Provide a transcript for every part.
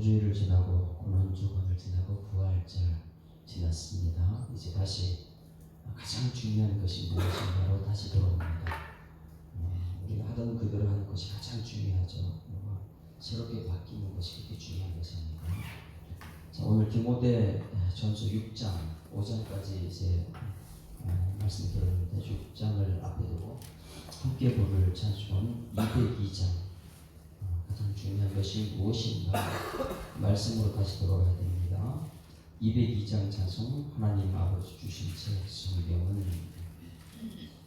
주일을 지나고 고난주간을 지나고 부활절 지났습니다. 이제 다시 가장 중요한 것이 무엇인가로 다시 돌아옵니다. 우리가 하던 그대로 하는 것이 가장 중요하죠. 새롭게 바뀌는 것이 그렇게 중요한 것입니다. 자, 오늘 디모데 전서 6장 5장까지 이제 말씀 들었는데 6장을 앞에 두고 함께 부를 찬송 202장 가장 중요한 것이 무엇인가 말씀으로 다시 돌아가야 됩니다. 202장 찬송 하나님 아버지 주신 책 성경은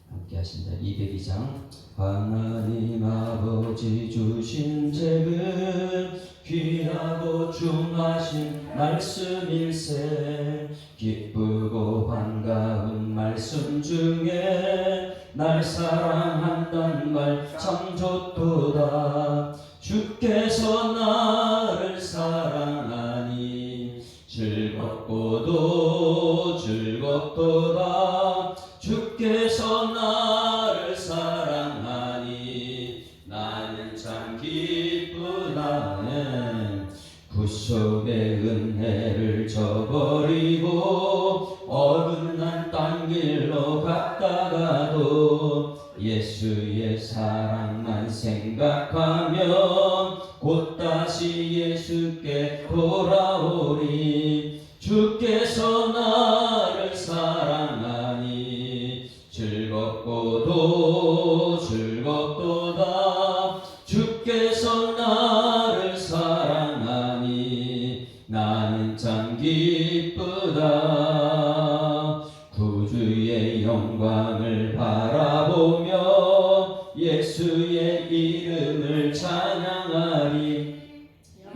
함께 하신다. 202장 하나님 아버지 주신 책은 귀하고 중하신 말씀일세 기쁘고 반가운 말씀 중에 날 사랑한단 말 참 좋도다. 주께서 나를 사랑하니 즐겁고도 즐겁도다. 주께서 나를 사랑하니 나는 참 기쁘다네. 구속의 은혜를 저버리고 어긋난 딴 길로 갔다가도 예수의 사랑만 생각하면 곧 다시 예수께 돌아오리. 주께서 나를 사랑하니 즐겁고도 즐겁도다. 주께서 나를 사랑하니 나는 참 기쁘다. 구주의 영광을 바라보며 예수의 이름을 찬양하리.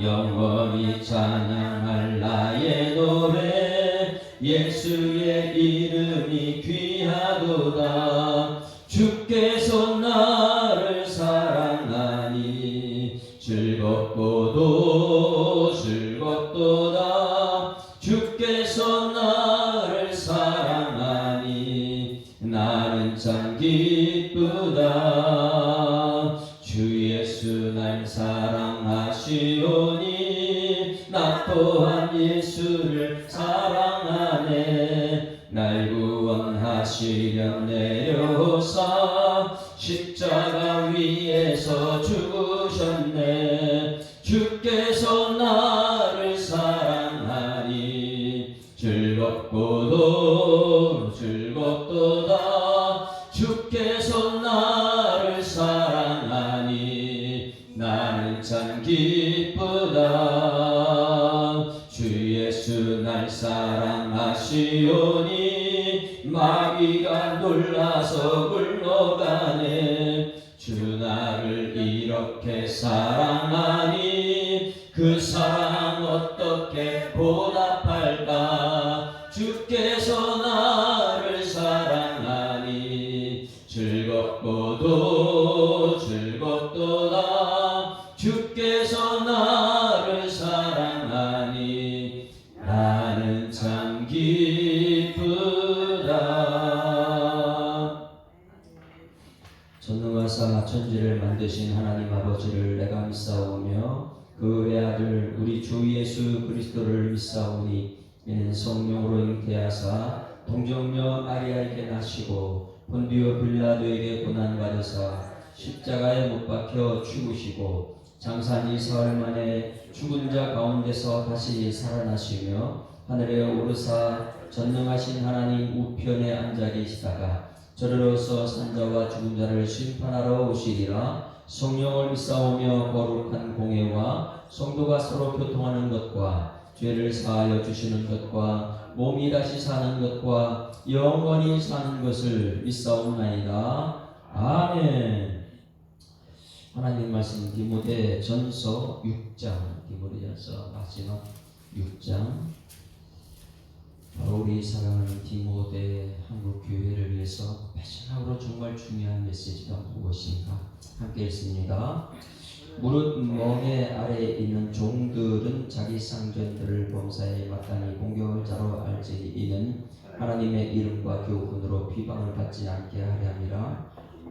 영원히 찬양할 나의 노래 예수의 이름이 귀하도다. 주께서 나를 사랑하니 즐겁고도 즐겁도다. 주께서 나를 사랑하니 나는 참 기쁘다. 주 예수 날 사랑하시오니 나 또한 예수를 사랑하네. 날 구원하시려 내려오사 십자가 위에서 죽으셨네. 주께서 나를 사랑하니 즐겁고도 즐겁도다. 주께서 나를 사랑하니 나는 참 기쁘다. 주 예수 날 사랑하시오니 마귀가 놀라서 굴러가네. 주 나를 이렇게 사랑하니 그 사랑 어떻게 보답할까. 주께서 나를 사랑하니 즐겁고도 즐겁도다. 주께서 나를 사랑하니 나는 참 기쁘다. 전능하사 천지를 만드신 하나님 아버지를 내가 믿사오며 그 외아들 우리 주 예수 그리스도를 믿사오니 이는 성령으로 잉태하사 동정녀 마리아에게 나시고 본디오 빌라도에게 고난받으사 십자가에 못 박혀 죽으시고 장사한 4일 만에 죽은 자 가운데서 다시 살아나시며 하늘에 오르사 전능하신 하나님 우편에 앉아 계시다가 저리로서 산자와 죽은 자를 심판하러 오시리라. 성령을 믿사오며 거룩한 공예와 성도가 서로 교통하는 것과 죄를 사하여 주시는 것과 몸이 다시 사는 것과 영원히 사는 것을 믿사옵나이다. 아멘. 하나님 말씀 디모데 전서 6장, 디모데 전서 마지막 6장. 바로 우리 사랑하는 디모데 한국 교회를 위해서 마지막으로 정말 중요한 메시지가 무엇인가 함께 읽습니다. 무릇 멍에 아래에 있는 종들은 자기 상전들을 범사에 마땅히 공경할 자로 알지니 이는 하나님의 이름과 교훈으로 비방을 받지 않게 하려 함이라.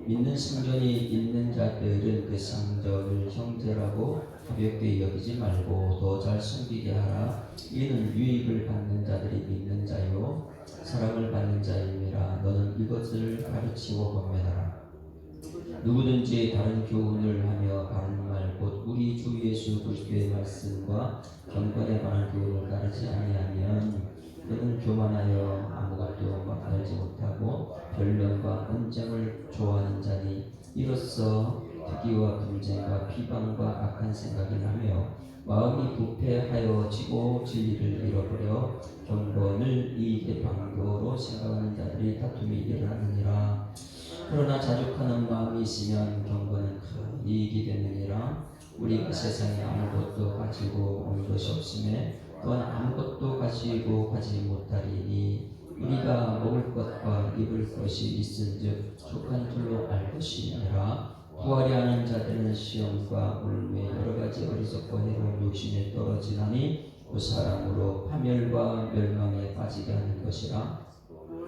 믿는 성전이 있는 자들은 그 성전을 형제라고 가볍게 여기지 말고 더 잘 섬기게 하라. 이는 유익을 받는 자들이 믿는 자요 사랑을 받는 자임이라. 너는 이것을 가르치고 권면하라. 누구든지 다른 교훈을 하며 바른 말 곧 우리 주 예수 그리스도의 말씀과 경건에 관한 교훈을 따르지 아니하면 그는 교만하여 아무것도 알지 못하고 변론과 언쟁을 좋아하는 자니 이로써 특기와 분쟁과 비방과 악한 생각이 나며 마음이 부패하여지고 진리를 잃어버려 경건을 이익의 방도로 생각하는 자들이 다툼이 일어나느니라. 그러나 자족하는 마음이 있으면 경건은 큰 이익이 되느니라. 우리가 세상에 아무것도 가지고 온 것이 없음에 또한 아무것도 가지고 가지 못하리니 우리가 먹을 것과 입을 것이 있은즉 족한 줄로 알 것이니라. 구하려 하는 자들은 시험과 울매 여러가지 어리석고 해로운 욕심에 떨어지나니 그 사람으로 파멸과 멸망에 빠지게 하는 것이라.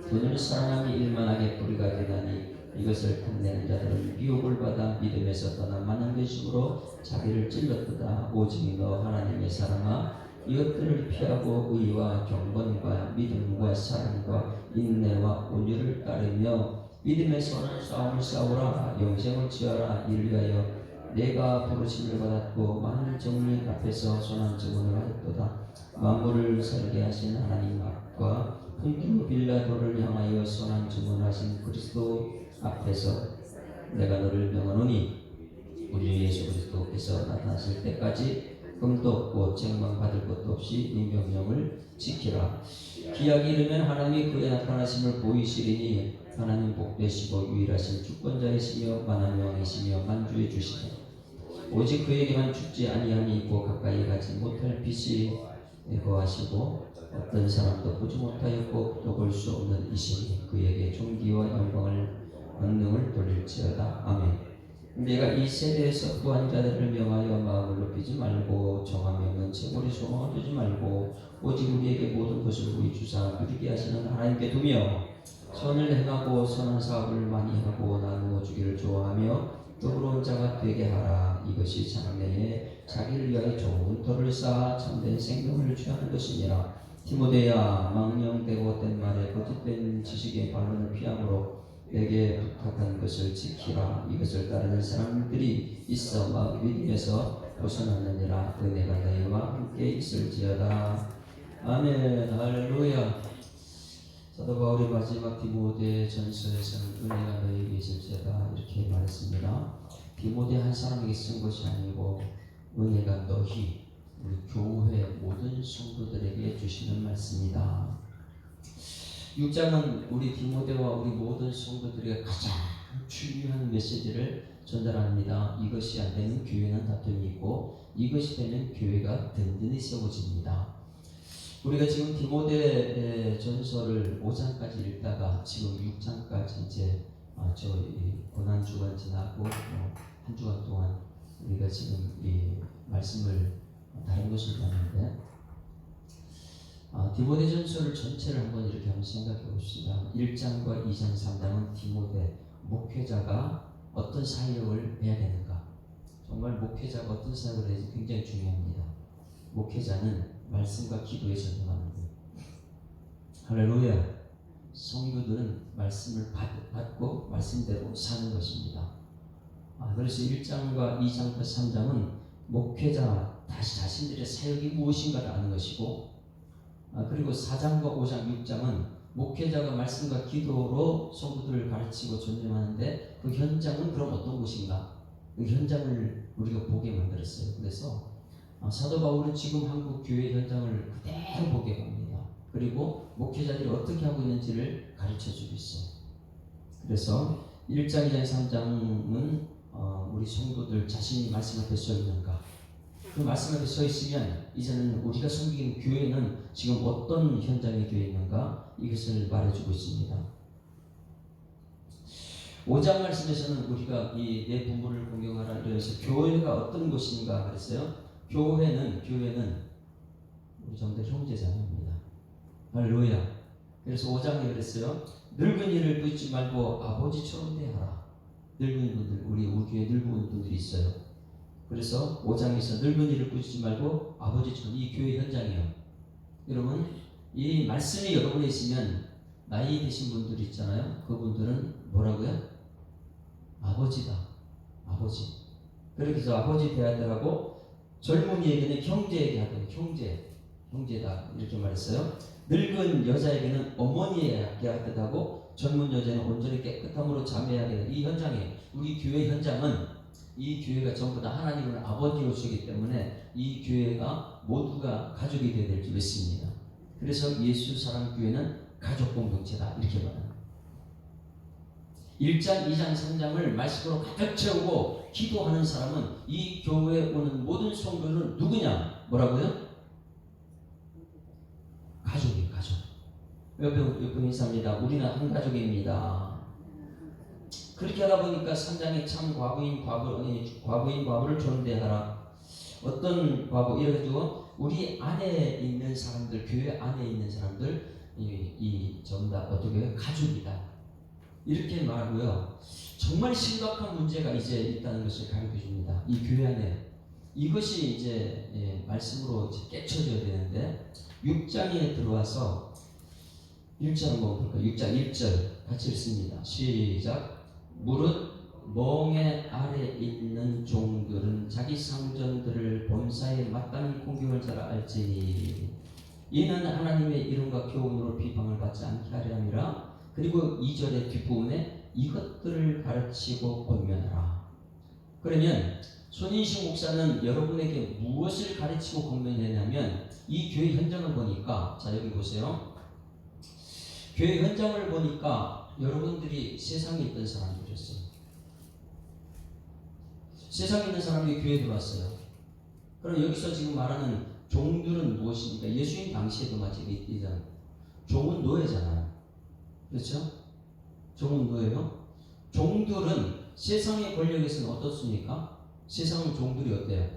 돈을 사랑함이 일만하게 뿌리가 되나니 이것을 탐내는 자들은 미혹을 받아 믿음에서 떠나 많은 것으로 자기를 찔렀도다. 오직 너 하나님의 사랑아 이것들을 피하고 의와 경건과 믿음과 사랑과 인내와 온유를 따르며 믿음의 선한 싸움을 싸우라. 영생을 취하라. 이를 위하여 내가 부르심을 받았고 많은 정리 앞에서 선한 증언을 하였도다. 만물을 설계하신 하나님 앞과 본디오 빌라도를 향하여 선한 증언하신 그리스도 앞에서 내가 너를 명하노니 우리 예수 그리스도께서 나타나실 때까지 금도 없고 책망받을 것도 없이 이 명령을 지키라. 기약이 이르면 하나님이 그의 나타나심을 보이시리니 하나님 복되시고 유일하신 주권자이시며 만한 왕이시며 만주의 주시니 오직 그에게만 죽지 아니함이 있고 가까이 가지 못할 빛이 거하시고 어떤 사람도 보지 못하였고 또 볼 수 없는 이시니 그에게 존귀와 영광을 권능을 돌릴지어다. 아멘. 내가 이 세대에서 구한 자들을 명하여 마음을 높이지 말고 정함이 없는 재물의 소망을 두지 말고 오직 우리에게 모든 것을 우리 주사 누리게 하시는 하나님께 두며 선을 행하고 선한 사업을 많이 하고 나누어 주기를 좋아하며 더불어온 자가 되게 하라. 이것이 장래에 자기를 위하여 좋은 터를 쌓아 참된 생명을 취하는 것이니라. 디모데야 망령되고 된 말에 거짓된 지식의 반론을 피함으로 내게 부탁한 것을 지키라. 이것을 따르는 사람들이 있어 믿음에서 벗어났느니라. 은혜가 너희와 함께 있을지어다. 아멘. 할렐루야. 사도 바울이 마지막 디모데 전서에서는 은혜가 너희에게 있을지어다 이렇게 말했습니다. 디모데 한 사람에게 쓴 것이 아니고 은혜가 너희 우리 교회 모든 성도들에게 주시는 말씀이다. 6장은 우리 디모데와 우리 모든 성도들에게 가장 중요한 메시지를 전달합니다. 이것이 안 되면 교회는 다툼이 있고 이것이 되면 교회가 든든히 세워집니다. 우리가 지금 디모데 전서를 5장까지 읽다가 지금 6장까지 이제 저희 고난주간 지나고 한 주간 동안 우리가 지금 이 말씀을 다른 것을 봤는데 디모데 전서를 전체를 한번 이렇게 한번 생각해 봅시다. 1장과 2장, 3장은 디모데 목회자가 어떤 사역을 해야 되는가, 정말 목회자가 어떤 사역을 해야 되는지 굉장히 중요합니다. 목회자는 말씀과 기도에 전념하는 거예요. 할렐루야. 성도들은 말씀을 받고 말씀대로 사는 것입니다. 그래서 1장과 2장과 3장은 목회자 다시 자신들의 사역이 무엇인가를 아는 것이고, 그리고 4장과 5장, 6장은 목회자가 말씀과 기도로 성도들을 가르치고 전념하는데 그 현장은 그럼 어떤 곳인가? 그 현장을 우리가 보게 만들었어요. 그래서 사도 바울은 지금 한국 교회 현장을 그대로 보게 합니다. 그리고 목회자들이 어떻게 하고 있는지를 가르쳐주고 있어요. 그래서 1장, 2장, 3장은 우리 성도들 자신이 말씀 앞에 서 있는가, 그 말씀 앞에 서 있으면 이제는 우리가 섬기는 교회는 지금 어떤 현장에 되어 있는가, 이것을 말해주고 있습니다. 5장 말씀에서는 우리가 이 내 부모를 공경하라 이래서 교회가 어떤 곳인가 그랬어요. 교회는 우리 전부 다 형제자매입니다. 할렐루야. 그래서 5장에 그랬어요. 늙은이를 묻지 말고 아버지처럼 대하라. 늙은 분들, 우리 교회 늙은 분들이 있어요. 그래서 5장에서 늙은이를 꾸짖지 말고 아버지처럼, 이 교회 현장이에요. 여러분, 이 말씀이 여러분에 있으면 나이 드신 분들 있잖아요. 그분들은 뭐라고요? 아버지다. 아버지. 그렇게 해서 아버지 대할 때하고 젊은이에게는 형제에게 하던 형제다 이렇게 말했어요. 늙은 여자에게는 어머니에게 할 듯하고 젊은 여자는 온전히 깨끗함으로 자매하게 되는 이 현장에, 우리 교회 현장은, 이 교회가 전부 다 하나님을 아버지로시기 때문에 이 교회가 모두가 가족이 되어야 될 줄 믿습니다. 그래서 예수 사랑 교회는 가족 공동체다 이렇게 말합니다. 1장, 2장, 3장을 말씀으로 가득 채우고 기도하는 사람은 이 교회에 오는 모든 성도는 누구냐? 뭐라고요? 가족이에요. 가족. 여러분 인사합니다. 우리는 한 가족입니다. 그렇게 하다 보니까 3장에 참 과부를 존대하라. 어떤 과부? 이래가지고 우리 안에 있는 사람들, 교회 안에 있는 사람들, 전부 다 어떻게 해요? 가족이다. 이렇게 말하고요. 정말 심각한 문제가 이제 있다는 것을 가르쳐 줍니다. 이 교회 안에. 이것이 이제 말씀으로 이제 깨쳐져야 되는데, 6장에 들어와서 1장 한번 볼까요? 6장 1절 같이 읽습니다. 시작. 무릇 멍에 아래 있는 종들은 자기 상전들을 본사에 마땅히 공경을 잘 알지니 이는 하나님의 이름과 교훈으로 비방을 받지 않게 하려 함이라. 그리고 2절의 뒷부분에 이것들을 가르치고 권면하라. 그러면 손인식 목사는 여러분에게 무엇을 가르치고 권면했냐면, 이 교회 현장을 보니까, 자 여기 보세요. 교회 현장을 보니까 여러분들이 세상에 있던 사람들이었어요. 세상에 있는 사람이 교회에 들어왔어요. 그럼 여기서 지금 말하는 종들은 무엇입니까? 예수님 당시에도 마찬가지잖아요. 종은 노예잖아요. 그렇죠? 종은 노예요. 종들은 세상의 권력에서는 어떻습니까? 세상은 종들이 어때요?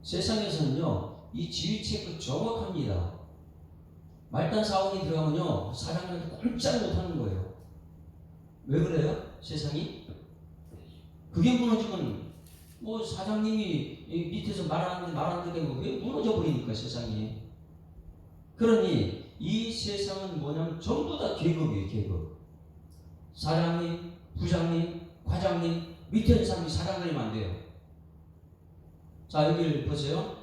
세상에서는요, 이 지휘 체크 정확합니다. 말단 사원이 들어가면요, 사장님한테 꼼짝 못하는 거예요. 왜 그래요? 세상이? 그게 무너지면 뭐 사장님이 밑에서 말하는 게 왜 무너져 버리니까 세상이. 그러니 이 세상은 뭐냐면 전부 다 계급이에요. 계급. 사장님, 부장님, 과장님, 밑에 있는 사람이 사장님이 안 돼요. 자 여기 보세요.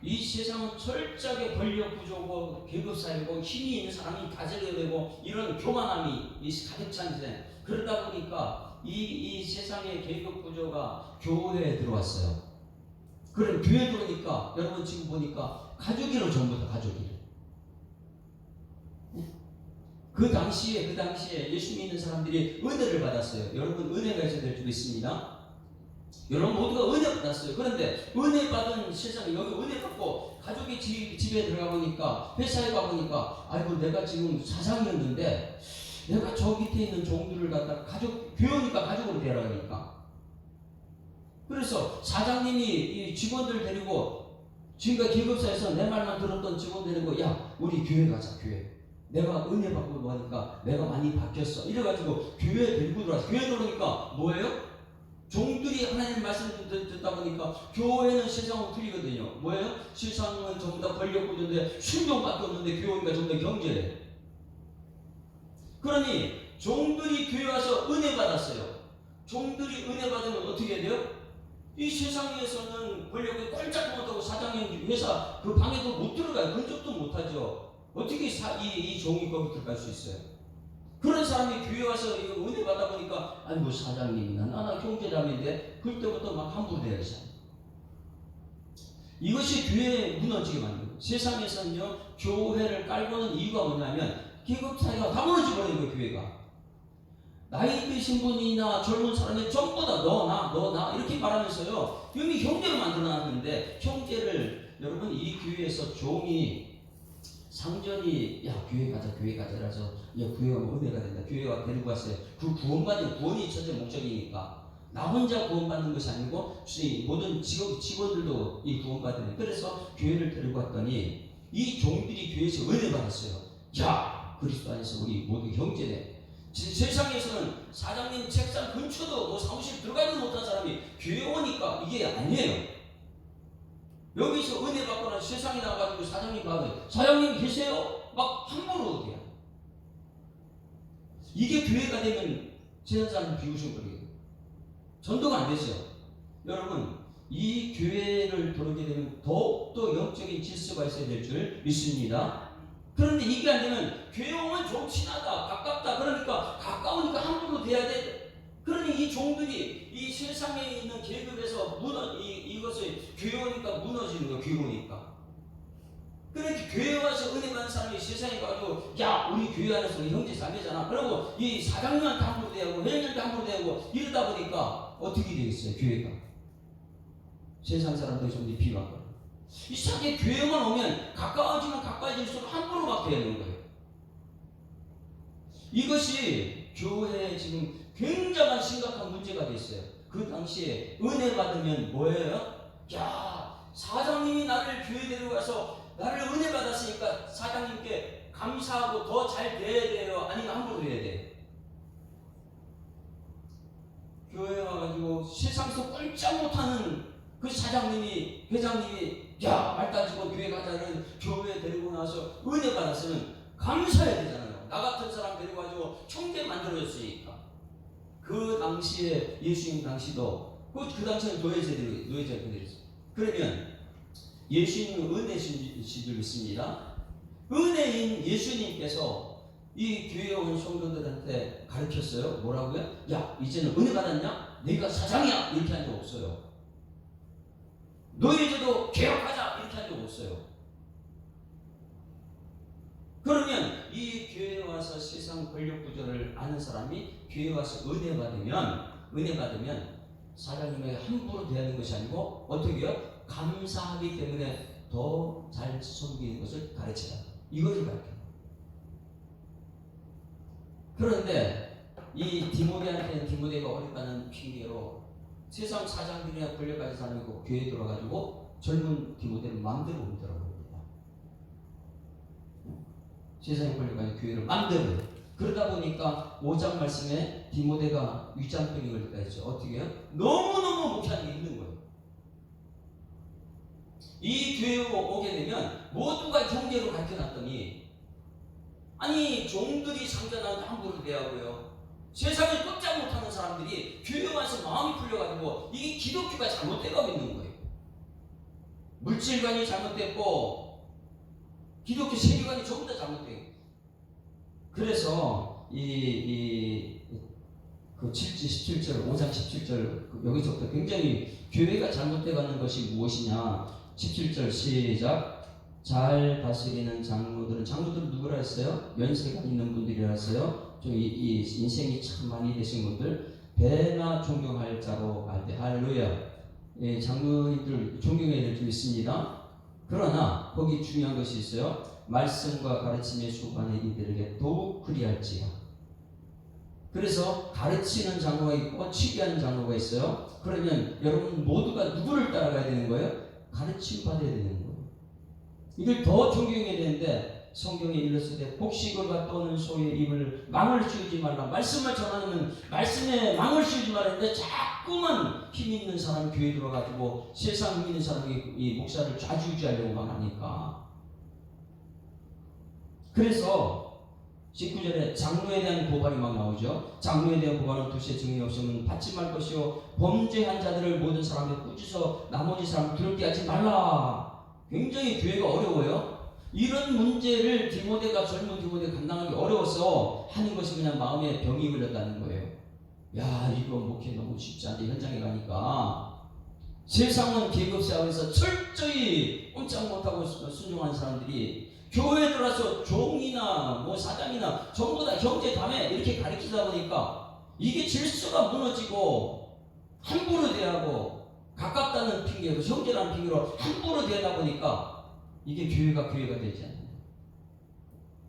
이 세상은 철저하게 권력 구조고 계급 사회고 힘이 있는 사람이 다스려야 되고 이런 교만함이 가득 찬 세상. 그러다 보니까 이 세상의 계급 구조가 교회에 들어왔어요. 그럼 교회에 들어오니까 여러분 지금 보니까 가족이로 전부 다 가족이에요. 그 당시에 예수 믿는 사람들이 은혜를 받았어요. 여러분 은혜가 있어야 될 줄 있습니다. 여러분 모두가 은혜 받았어요. 그런데 은혜 받은 세상에 여기 은혜 받고 가족이 집에 들어가 보니까 회사에 가 보니까 아이고 내가 지금 사장이었는데 내가 저 밑에 있는 종들을 갖다 교회니까 가족으로 대하라니까. 그래서 사장님이 이 직원들 데리고 지금까지 계급사에서 내 말만 들었던 직원 데리고 야 우리 교회 가자 교회. 내가 은혜 받고 뭐하니까 내가 많이 바뀌었어. 이래가지고 교회에 데리고 들어왔어. 교회에 들어오니까 뭐예요? 종들이 하나님 말씀을 듣다 보니까 교회는 세상하고 틀리거든요. 뭐예요? 세상은 전부 다 권력 구조인데 순종밖에 없는데 교회가 전부 다 경제래. 그러니 종들이 교회 와서 은혜 받았어요. 종들이 은혜 받으면 어떻게 돼요? 이 세상에서는 권력이 꼼짝 못하고 사장님 회사 그 방에도 못 들어가요. 근접도 못하죠. 어떻게 이 종이 거기 들어갈 수 있어요? 그런 사람이 교회 와서 이거 은혜 받아 보니까 아니 뭐 사장님이나 나나 형제자매인데 그때부터 막 함부로 대하기 시작해요. 이것이 교회에 무너지게 만들고 세상에서는요 교회를 깔고는 이유가 뭐냐면 계급 차이가 다 무너져 버리는 거예요. 교회가 나이 드신 분이나 젊은 사람이 전부 다 너 나 이렇게 말하면서요 이미 형제를 만들어 놨는데 형제를 여러분 이 교회에서 종이 상전이 야 교회 가자 그래서 야 교회가 뭐 은혜가 된다 교회가 데리고 왔어요. 그 구원이 첫째 목적이니까 나 혼자 구원받는 것이 아니고 모든 직원들도 이 구원받는. 그래서 교회를 데리고 왔더니 이 종들이 교회에서 은혜 받았어요. 야 그리스도 안에서 우리 모두 형제네. 세상에서는 사장님 책상 근처도 뭐 사무실 들어가지도 못한 사람이 교회 오니까 이게 아니에요. 여기서 은혜 받거나 세상에 나가지고 사장님 받아요. 사장님 계세요? 막 함부로 돼요. 이게 교회가 되면 세상 사람 비웃음거리고 전도가 안 되죠. 여러분, 이 교회를 들어오게 되면 더욱더 영적인 질서가 있어야 될 줄 믿습니다. 그런데 이게 안 되면 교회 오면 좀 친하다, 가깝다. 그러니까 가까우니까 함부로 돼야 돼. 그러니 이 종들이 이 세상에 있는 계급에서 이것을 교회 오니까 무너지는 거야. 교회 오니까. 그러니까 교회 와서 은혜 받는 사람이 세상에 가도 야, 우리 교회 안에서 우리 형제 자매잖아. 그러고 이 사장님한테 함부로 대하고 회장님한테 함부로 대하고 이러다 보니까 어떻게 되겠어요? 교회가 세상 사람들이 좀 비방하고 이상하게 교회만 오면 가까워지면 가까워질수록 함부로 막 되는 거예요. 이것이 교회에 지금 굉장한 심각한 문제가 됐어요. 그 당시에 은혜 받으면 뭐예요? 야, 사장님이 나를 교회 데려가서 나를 은혜 받았으니까 사장님께 감사하고 더 잘 돼야 돼요? 아니면 함부로 돼야 돼요? 교회 와가지고 세상에서 꼼짝 못하는 그 사장님이, 회장님이 야, 말 따지고 교회 가자는 교회에 데리고 나서 은혜 받았으면 감사해야 되잖아요. 나 같은 사람 데리고가지고 형제 만들어줬으니까. 그 당시에 예수님 당시도 그 당시에는 노예제가 그랬어요. 그러면 예수님은 은혜신 줄 믿습니다. 은혜인 예수님께서 이 교회에 온 성도들한테 가르쳤어요. 뭐라고요? 야, 이제는 은혜 받았냐? 내가 사장이야! 이렇게 한 적 없어요. 노예제도 개혁하자! 이렇게 한 적 없어요. 그러면 이 교회에 와서 세상 권력 구조를 아는 사람이 교회에 와서 은혜 받으면 사장님에게 함부로 대하는 것이 아니고 어떻게 해요? 감사하기 때문에 더 잘 섬기는 것을 가르치라. 이것을 가르쳐요. 그런데 이 디모데한테는 디모데가 어렵다는 핑계로 세상 사장들이나 권력 가진 사람이고 교회에 들어가지고 젊은 디모데를 마음대로 옮더라고요. 세상에 권력 가진 교회를 마음대로. 그러다 보니까 5장 말씀에 디모데가 위장병이 걸릴 때가 있죠. 어떻게 해요? 너무너무 목회하는 게 있는 거예요. 이 교회에 오게 되면 모두가 형제로 가르쳐놨더니 아니 종들이 상전한테 함부로 대하고요. 세상을 꼼짝 못하는 사람들이 교회에 와서 마음이 풀려가지고 이게 기독교가 잘못되고 있는 거예요. 물질관이 잘못됐고 기독교 세계관이 전부 다 잘못돼요. 그래서 그 17절, 5장 17절 여기서부터 굉장히 교회가 잘못돼가는 것이 무엇이냐. 17절 시작. 잘 다스리는 장로들은 누구라 했어요? 연세가 있는 분들이라 했어요. 좀 이 인생이 참 많이 되신 분들, 배나 존경할 자로 알되. 할렐루야. 예, 장로님들 존경해야 될 줄 있습니다. 그러나 거기 중요한 것이 있어요. 말씀과 가르침의 수반의 이들에게 더욱 그리할지라. 그래서 가르치는 장로가 있고 치기하는 장로가 있어요. 그러면 여러분 모두가 누구를 따라가야 되는 거예요? 가르침 받아야 되는 거예요. 이걸 더 존경해야 되는데 성경에 일렀을 복식을 받도는 소의 입을 망을 씌우지 말라. 말씀을 전하면 말씀에 망을 씌우지 말라는데 자꾸만 힘 있는 사람이 교회에 들어가지고 세상 힘 있는 사람이 이 목사를 좌지우지하려고 막 하니까. 그래서 19절에 장로에 대한 고발이 막 나오죠. 장로에 대한 고발은 도시에 증인이 없으면 받지 말 것이요 범죄한 자들을 모든 사람에 꾸짖어 나머지 사람 두렵게 하지 말라. 굉장히 교회가 어려워요. 이런 문제를 젊은 디모데가 감당하기 어려워서 하는 것이 그냥 마음에 병이 걸렸다는 거예요. 야, 이거 목회 너무 쉽지 않은데 현장에 가니까 세상은 계급사회에서 철저히 꼼짝 못하고 순종하는 사람들이 교회에 들어와서 종이나 뭐 사장이나 전부 다 형제 자매 이렇게 가르치다 보니까 이게 질서가 무너지고 함부로 대하고 가깝다는 핑계로 형제라는 핑계로 함부로 대하다 보니까 이게 교회가 되지 않아요.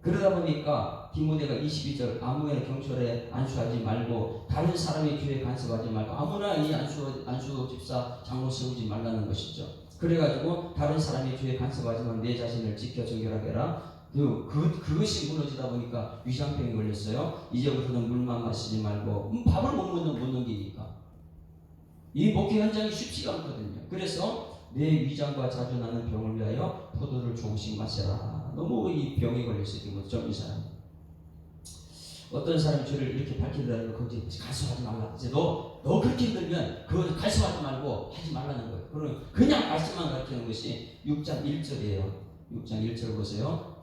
그러다 보니까 디모데가 22절 아무의 경솔에 안수하지 말고 다른 사람의 교회에 간섭하지 말고 아무나 이 안수 집사 장로 세우지 말라는 것이죠. 그래가지고 다른 사람의 교회에 간섭하지만 내 자신을 지켜 정결하게 해라. 그것이 무너지다 보니까 위장병이 걸렸어요. 이제부터는 물만 마시지 말고 밥을 못 넘기니까 이 목회 현장이 쉽지가 않거든요. 그래서 내 위장과 자주 나는 병을 위하여 포도를 조금씩 마셔라. 너무 이 병이 걸렸을 때 젊은 사람, 어떤 사람이 저를 이렇게 밝히더라도 거기 가수하지 말라. 이제 너 그렇게 힘들면 그거 가수하지 말고 하지 말라는 거예요. 그냥 말씀만 가르치는 것이 6장 1절이에요. 6장 1절 보세요.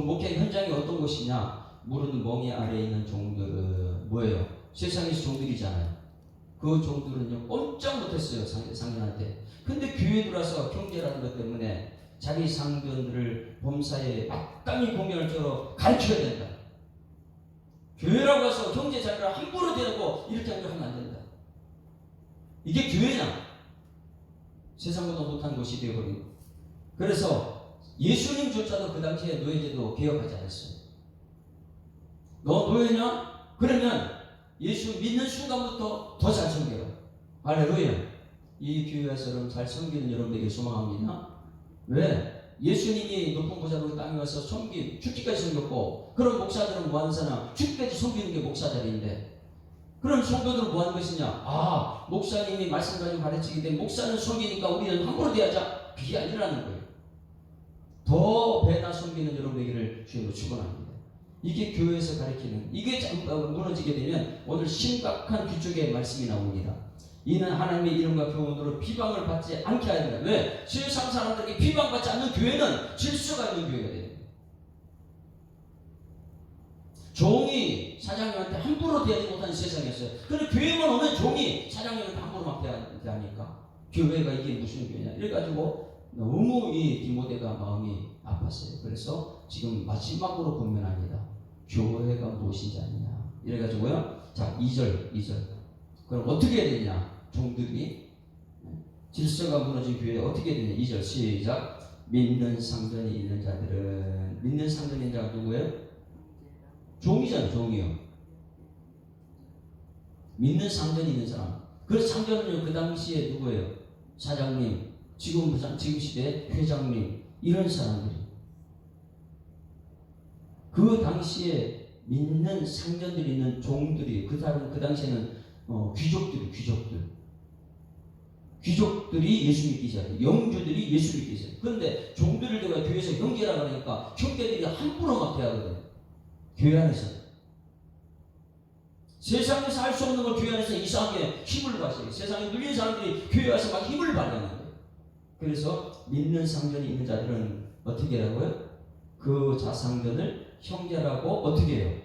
목회 현장이 어떤 곳이냐? 무릇 멍에 아래에 있는 종들은 뭐예요? 세상에서 종들이잖아요. 그 종들은요 꼼짝 못했어요. 상전한테. 근데 교회 들어와서 형제라는 것 때문에 자기 상전들을 범사에 막강히 공경할 처럼 가르쳐야 된다. 교회라고 해서 형제 자매를 함부로 대하고 이렇게 하면 안 된다. 이게 교회냐? 세상보다 못한 곳이 되어버리고. 그래서 예수님조차도 그 당시에 노예제도 개혁하지 않았어요. 너 노예냐? 그러면 예수 믿는 순간부터 더 잘 섬겨라. 할렐루야. 이 교회에서 여러분 잘 섬기는 여러분에게 소망합니다. 왜? 예수님이 높은 보좌로 땅에 와서 죽기까지 섬겼고, 그런 목사들은 뭐 하는 사람? 죽기까지 섬기는 게 목사 자리인데, 그럼 성도들은 뭐 하는 것이냐? 목사님이 말씀 가지고 가르치기 때문에 목사는 섬기니까 우리는 함부로 대하자. 그게 아니라는 거예요. 더 배나 섬기는 여러분에게를 주님으로 축원합니다. 이게 교회에서 가르치는, 이게 무너지게 되면 오늘 심각한 규칙의 말씀이 나옵니다. 이는 하나님의 이름과 교훈으로 비방을 받지 않게 하야 된다. 왜? 세상 사람들에게 비방받지 않는 교회는 질서가 있는 교회가 됩니다. 종이 사장님한테 함부로 대하지 못하는 세상이었어요. 그런데 교회만 오면 종이 사장님한테 함부로 막 대하니까 교회가 이게 무슨 교회냐 이래가지고 너무 이 디모데가 마음이 아팠어요. 그래서 지금 마지막으로 권면합니다. 교회가 무엇인지 아느냐 이래가지고요. 자 2절 그럼 어떻게 해야 되냐? 종들이 질서가 무너진 교회에 어떻게 해야 되냐? 2절 시작. 믿는 상전이 있는 자들은, 믿는 상전인 자가 누구예요? 종이잖아요. 종이요. 믿는 상전이 있는 사람. 그 상전은요 그 당시에 누구예요? 사장님, 지금 시대 회장님, 이런 사람들이. 그 당시에 믿는 상전들이 있는 종들이, 그 당시에는 귀족들이 예수 믿기 시작해요. 영주들이 예수 믿기 시작해요. 그런데 종들을 내가 교회에서 형제라고 하니까 형제들이 함부로 막 대하거든요. 교회 안에서. 세상에서 할 수 없는 걸 교회 안에서 이상하게 힘을 받아요. 세상에 눌린 사람들이 교회 와서 막 힘을 발휘하는 거예요. 그래서 믿는 상전이 있는 자들은 어떻게 하라고요? 그 자상전을 형제라고 어떻게 해요?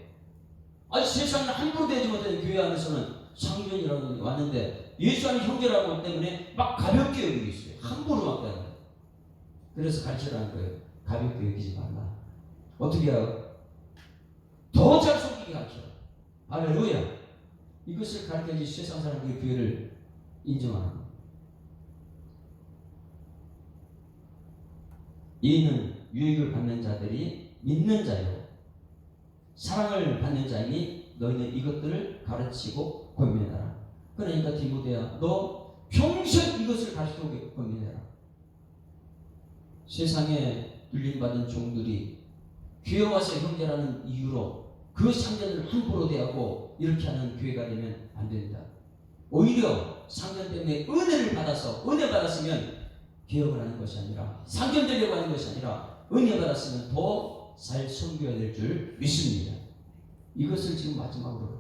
아니 세상에 함부로 대지 못하는 교회 안에서는 상전이라고 왔는데 예수 안에 형제라고 하기 때문에 막 가볍게 여기고 있어요. 함부로 막 대하는 거예요. 그래서 가르치라는 거예요. 가볍게 여기지 말라. 어떻게 해요? 더 잘 섬기게 가르쳐. 할렐루야. 이것을 가르쳐야지 세상 사람들이 교회를 인정하는 거예요. 이는 유익을 받는 자들이 믿는 자요 사랑을 받는 자이니 너희는 이것들을 가르치고 권면하라. 그러니까 디모데야, 너 평생 이것을 가르치고 권면해라. 세상에 눌림받은 종들이 교회 와서 형제라는 이유로 그 상전을 함부로 대하고 이렇게 하는 교회가 되면 안 된다. 오히려 상전 때문에 은혜를 받아서, 은혜 받았으면 개혁을 하는 것이 아니라, 상전되려고 하는 것이 아니라 은혜 받았으면 더 잘 섬겨야 될 줄 믿습니다. 이것을 지금 마지막으로.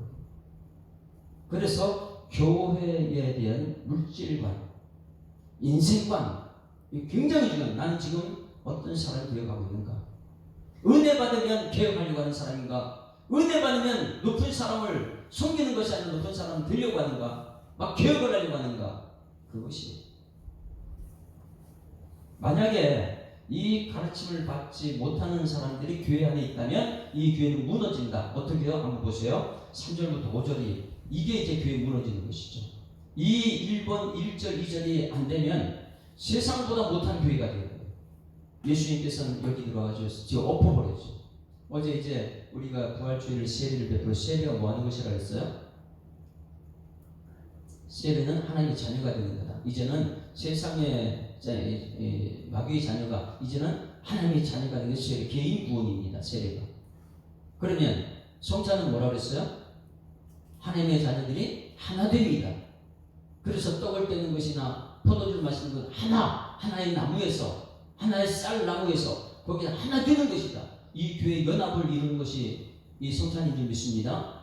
그래서 교회에 대한 물질관, 인생관, 굉장히 중요해요. 나는 지금 어떤 사람을 되어가고 있는가? 은혜 받으면 개혁하려고 하는 사람인가? 은혜 받으면 높은 사람을 섬기는 것이 아니라 높은 사람을 되려고 하는가? 막 개혁을 하려고 하는가? 그것이. 만약에 이 가르침을 받지 못하는 사람들이 교회 안에 있다면 이 교회는 무너진다. 어떻게 해요? 한번 보세요. 3절부터 5절이 이게 이제 교회 무너지는 것이죠. 이 1번 1절 2절이 안 되면 세상보다 못한 교회가 돼요. 예수님께서는 여기 들어와가지고 지금 엎어버렸죠. 어제 이제 우리가 부활주의를 세례를 베풀어, 세례가 뭐 하는 것이라 했어요? 세례는 하나님의 자녀가 되는 거다. 이제는 세상의 마귀의 자녀가 이제는 하나님의 자녀가 되는 세례, 개인 구원입니다. 세례가. 그러면 성찬은 뭐라고 그랬어요? 하나님의 자녀들이 하나 됩니다. 그래서 떡을 떼는 것이나 포도주를 마시는 것 하나의 나무에서, 하나의 쌀 나무에서 거기 하나 되는 것이다. 이 교회 연합을 이루는 것이 이 성찬인 줄 믿습니다.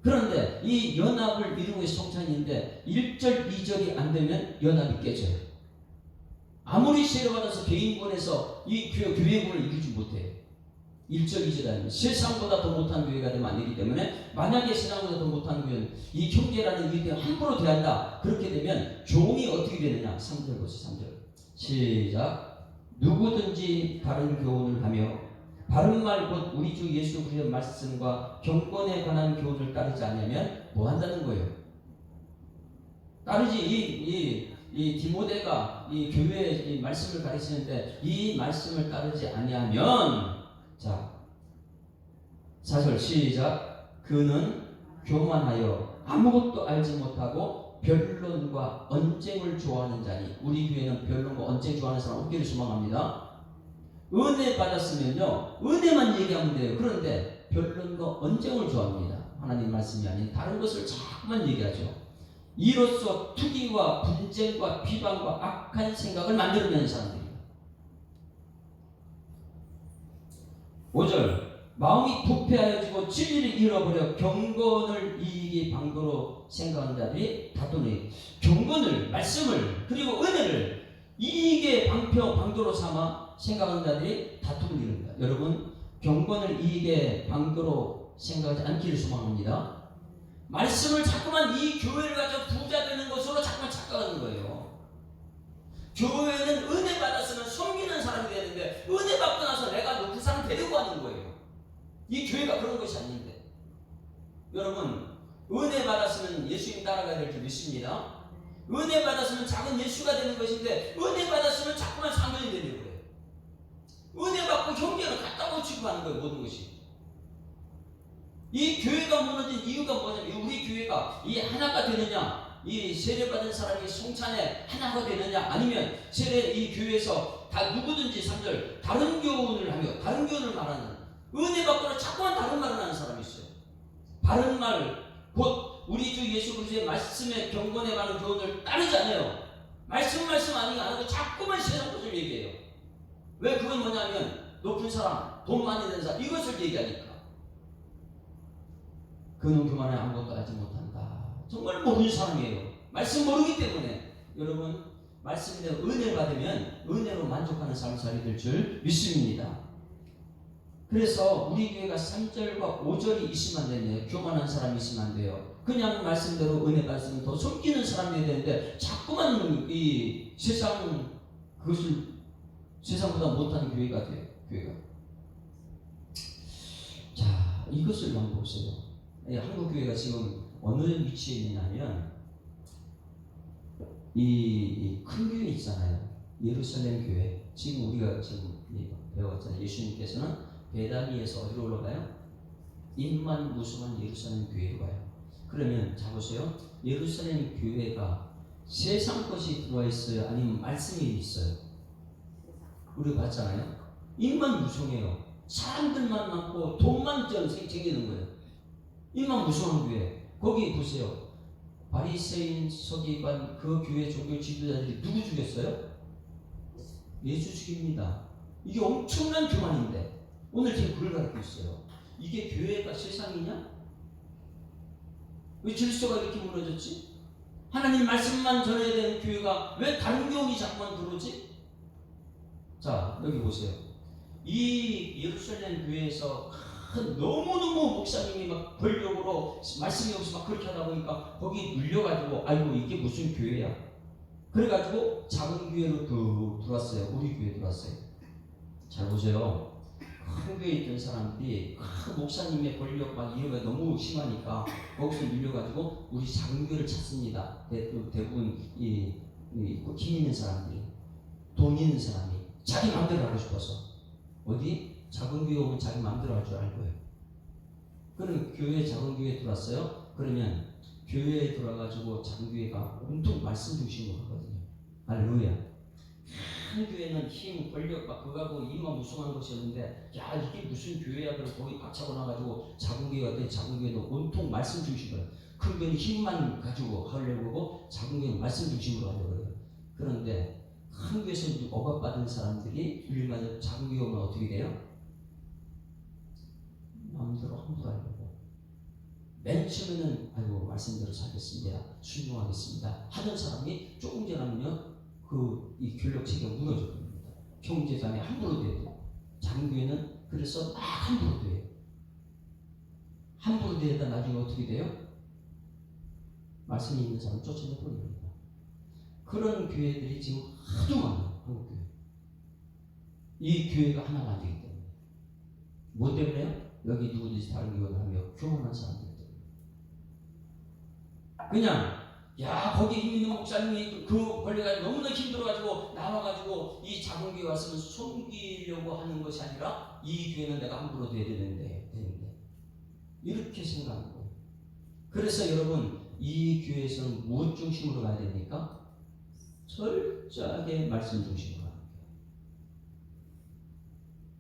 그런데 이 연합을 이루는 것이 성찬인데 1절, 2절이 안 되면 연합이 깨져요. 아무리 세례받아서 개인권에서 이 교회군을 이루지 못해요. 1절, 2절 아니면 세상보다 더 못한 교회가 되면 안 되기 때문에, 만약에 세상보다 더 못한 교회는 이 형제라는 이에 함부로 대한다. 그렇게 되면 종이 어떻게 되느냐. 3절 보세요. 3절 시작. 누구든지 다른 교훈을 하며 바른 말 곧 우리 주 예수 그리스도의 말씀과 경건에 관한 교훈을 따르지 않으면 뭐 한다는 거예요? 따르지. 이 디모데가 이 교회의 이 말씀을 가르치는데 이 말씀을 따르지 아니하면, 자 4절 시작. 그는 교만하여 아무것도 알지 못하고 변론과 언쟁을 좋아하는 자니. 우리 교회는 변론과 언쟁 좋아하는 사람 없기를 소망합니다. 은혜 받았으면요 은혜만 얘기하면 돼요. 그런데 변론과 언쟁을 좋아합니다. 하나님 말씀이 아닌 다른 것을 자꾸만 얘기하죠. 이로써 투기와 분쟁과 비방과 악한 생각을 만들어내는 사람들이에요. 5절 마음이 부패하여지고 진리를 잃어버려 경건을 이익이 방도로 생각하는 자들이 다투니. 경건을, 말씀을, 그리고 은혜를 이익의 방도로 삼아 생각하는 자들이 다툼을 이룬다. 여러분, 경건을 이익의 방도로 생각하지 않기를 소망합니다. 말씀을 자꾸만 이 교회를 가지고 부자 되는 것으로 자꾸만 착각하는 거예요. 교회는 은혜 받았으면 섬기는 사람이 되는데, 은혜 받고 나서 내가 그 사람 데리고 가는 거예요. 이 교회가 그런 것이 아닌데. 여러분, 은혜 받았으면 예수님 따라가야 될 줄 믿습니다. 은혜 받았으면 작은 예수가 되는 것인데, 은혜 받았으면 자꾸만 상관이 되는 거예요. 은혜 받고 형제를 갖다 붙이고 하는 거예요. 모든 것이. 이 교회가 무너진 이유가 뭐냐면, 우리 교회가 이 하나가 되느냐, 이 세례받은 사람이 성찬에 하나가 되느냐, 아니면 이 교회에서 다 누구든지 3절 다른 교훈을 하며, 다른 교훈을 말하는, 은혜 받고는 자꾸만 다른 말을 하는 사람이 있어요. 바른 말 곧 우리 주 예수 그리스도의 말씀에 경건에 관한 교훈을 따르지 않아요. 말씀 아니고 안 하고 자꾸만 세상 것을 얘기해요. 왜? 그건 뭐냐면 높은 사람, 돈 많이 된 사람, 이것을 얘기하니까. 그는 그만에 아무것도 알지 못한다. 정말 모르는 사람이에요. 말씀 모르기 때문에. 여러분, 말씀에 대한 은혜를 받으면 은혜로 만족하는 삶을 살게 될 줄 믿습니다. 그래서 우리 교회가 3절과 5절이 있으면 안 되네요. 교만한 사람이 있으면 안 돼요. 그냥 말씀대로 은혜 받으면 더 섬기는 사람이 되는데, 자꾸만 이 그것을 세상보다 못하는 교회가 돼요. 교회가. 자, 이것을 한번 보세요. 한국 교회가 지금 어느 위치에 있냐면, 이 큰 교회 있잖아요. 예루살렘 교회. 지금 우리가 지금 배워왔잖아요. 예수님께서는 베다니에서 어디로 올라가요? 입만 무성한 예루살렘 교회로 가요. 그러면 자 보세요. 예루살렘 교회가 세상 것이 들어와 있어요? 아니면 말씀이 있어요? 우리가 봤잖아요. 입만 무성해요. 사람들만 많고 돈만 챙기는 거예요. 입만 무성한 교회. 거기 보세요. 바리새인 서기관 그 교회 종교 지도자들이 누구 죽였어요? 예수 죽입니다. 이게 엄청난 교만인데 오늘 지금 그걸 가르치고 있어요. 이게 교회가 세상이냐? 왜 질서가 이렇게 무너졌지? 하나님 말씀만 전해야 되는 교회가 왜 다른 교훈이 자꾸만 들어오지? 자, 여기 보세요. 이 예루살렘 교회에서 너무너무 목사님이 막 권력으로 말씀이 없이 막 그렇게 하다 보니까 거기 눌려가지고, 아이고 이게 무슨 교회야? 그래가지고 작은 교회로 들어왔어요. 우리 교회에 들어왔어요. 잘 보세요. 큰 교회에 있던 사람들이 목사님의 권력 막 이런 게 너무 심하니까 거기서 밀려가지고 우리 작은 교회를 찾습니다. 대부분 힘 있는 사람들이, 돈 있는 사람이 자기 마음대로 하고 싶어서 어디 작은 교회 오면 자기 마음대로 할 줄 알고요. 그럼 작은 교회에 들어왔어요. 그러면 교회에 들어와가지고 작은 교회가 온통 말씀 중심으로 하거든요. 할렐루야. 한 교회는 힘, 권력 막 그거하고 이마무성한 것이었는데 야 이게 무슨 교회야 그러고 거기 꽉 차고 나가지고 작은 교회가 돼. 작은 교회는 온통 말씀 중심으로 큰 교회는 힘만 가지고 하려고 하고 작은 교회는 말씀 중심으로 하려고 해요. 그런데 큰 교회에서 억압받은 사람들이 일만 작은 교회 오면 어떻게 돼요? 마음대로 함부로 하려고. 맨 처음에는 아이고 말씀대로 살겠습니다. 순종하겠습니다. 하던 사람이 조금 지나면요. 이 권력 체계가 무너져 버립니다. 경제장에 함부로 돼요. 작은 교회는 그래서 막 함부로 돼요. 함부로 되다 나중에 어떻게 돼요? 말씀이 있는 사람 쫓아내 버립니다. 그런 교회들이 지금 하도 많아요. 한국 교회. 이 교회가 하나가 안 되기 때문에. 뭐 때문에요? 여기 누구든지 다른 교회를 하며 교만한 사람들 때문에. 그냥 야 거기 힘 있는 목사님이 그 권리가 너무나 힘들어가지고 나와가지고 이 작은 교회 왔으면 숨기려고 하는 것이 아니라 이 교회는 내가 함부로 돼야 되는데 이렇게 생각하는 거예요. 그래서 여러분 이 교회에서는 무엇 중심으로 가야 됩니까? 철저하게 말씀 중심으로 가는 거예요.